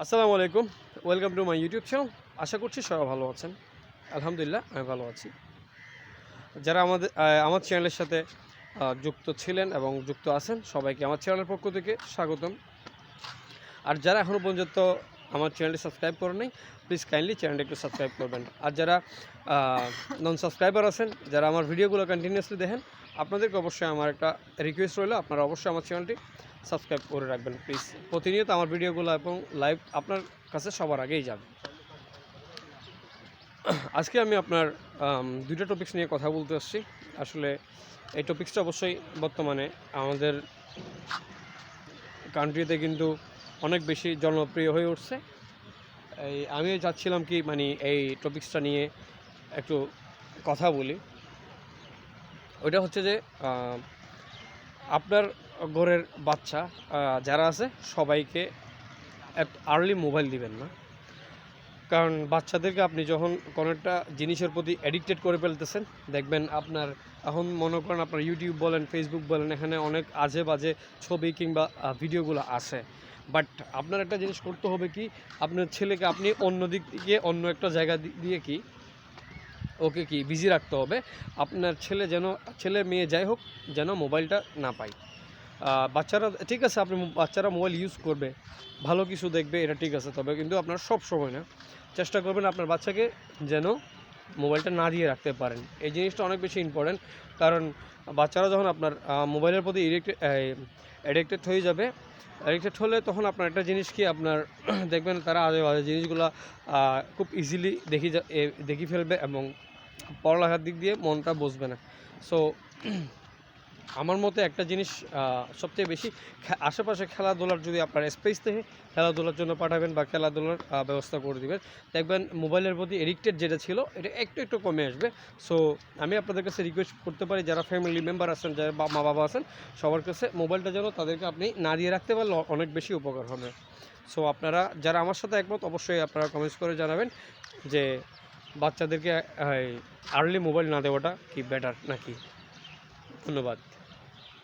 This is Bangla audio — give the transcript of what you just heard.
আসসালামু আলাইকুম, welcome to my YouTube channel. আশা করছি সবাই ভালো আছেন। আলহামদুলিল্লাহ আমি ভালো আছি। যারা আমার চ্যানেলের সাথে যুক্ত ছিলেন এবং যুক্ত আছেন সবাইকে আমার চ্যানেলের পক্ষ থেকে স্বাগতম। আর যারা এখনও পর্যন্ত আমার চ্যানেলটি সাবস্ক্রাইব করেন নাই, প্লিজ কাইন্ডলি চ্যানেলটি একটু সাবস্ক্রাইব করবেন। আর যারা নন সাবস্ক্রাইবার আছেন, যারা আমার ভিডিওগুলো কন্টিনিউয়াসলি দেখেন, আপনাদেরকে অবশ্যই আমার একটা রিকোয়েস্ট রইল, আপনারা অবশ্যই আমার চ্যানেলটি সাবস্ক্রাইব করে রাখবেন প্লিজ। প্রতিনিয়ত আমার ভিডিওগুলো এবং লাইভ আপনার কাছে সবার আগেই যাবে। আজকে আমি আপনার দুইটা টপিকস নিয়ে কথা বলতে আসছি। আসলে এই টপিক্সটা অবশ্যই বর্তমানে আমাদের কান্ট্রিতে কিন্তু অনেক বেশি জনপ্রিয় হয়ে উঠছে। আমি চাচ্ছিলাম কি এই টপিক্সটা নিয়ে একটু কথা বলি। ওইটা হচ্ছে যে আপনার ঘরের বাচ্চা যারা আছে সবাইকে আর্লি মোবাইল দিবেন না। কারণ বাচ্চাদেরকে আপনি যখন কোনো একটা জিনিসের প্রতি অ্যাডিক্টেড করে ফেলতেছেন, দেখবেন আপনার এখন মনে করেন আপনার ইউটিউব বলেন, ফেসবুক বলেন, এখানে অনেক আজে বাজে ছবি কিংবা ভিডিওগুলো আসে। বাট আপনার একটা জিনিস করতে হবে কি, আপনার ছেলেকে আপনি অন্য দিক থেকে অন্য একটা জায়গা দিয়ে কি ওকে কি বিজি রাখতে হবে। আপনার ছেলে মেয়ে যাই হোক যেন মোবাইলটা না পায়। বাচ্চারা ঠিক আছে, বাচ্চারা মোবাইল ইউজ করবে, ভালো কিছু দেখবে, এটা ঠিক আছে, তবে কিন্তু আপনার সব সময় না, চেষ্টা করবেন আপনার বাচ্চাকে যেন মোবাইলটা না দিয়ে রাখতে পারেন। এই জিনিসটা অনেক বেশি ইম্পর্ট্যান্ট। কারণ বাচ্চারা যখন আপনার মোবাইলের প্রতি অ্যাডিক্টেড হয়ে যাবে, অ্যাডিক্টেড হলে তখন আপনার একটা জিনিস কি আপনার দেখবেন তারা আজে বাজে জিনিসগুলো খুব ইজিলি দেখি ফেলবে এবং পড়ালেখার দিক দিয়ে মনটা বসবে না। সো আমার মতে একটা জিনিস সবচেয়ে বেশি আশেপাশে খেলাধুলার যদি আপনার স্পেস থেকে খেলাধুলার জন্য পাঠাবেন বা খেলাধুলার ব্যবস্থা করে দেবেন, দেখবেন মোবাইলের প্রতি এডিক্টেড যেটা ছিল এটা একটু একটু কমে আসবে। সো আমি আপনাদের কাছে রিকোয়েস্ট করতে পারি, যারা ফ্যামিলি মেম্বার আছেন, যারা মা বাবা আছেন, সবার কাছে মোবাইলটা যেন তাদেরকে আপনি না দিয়ে রাখতে পারলে অনেক বেশি উপকার হবে। সো আপনারা যারা আমার সাথে একমত অবশ্যই আপনারা কমেন্টস করে জানাবেন যে বাচ্চাদেরকে আর্লি মোবাইল না দেওয়াটা কি বেটার নাকি। ধন্যবাদ।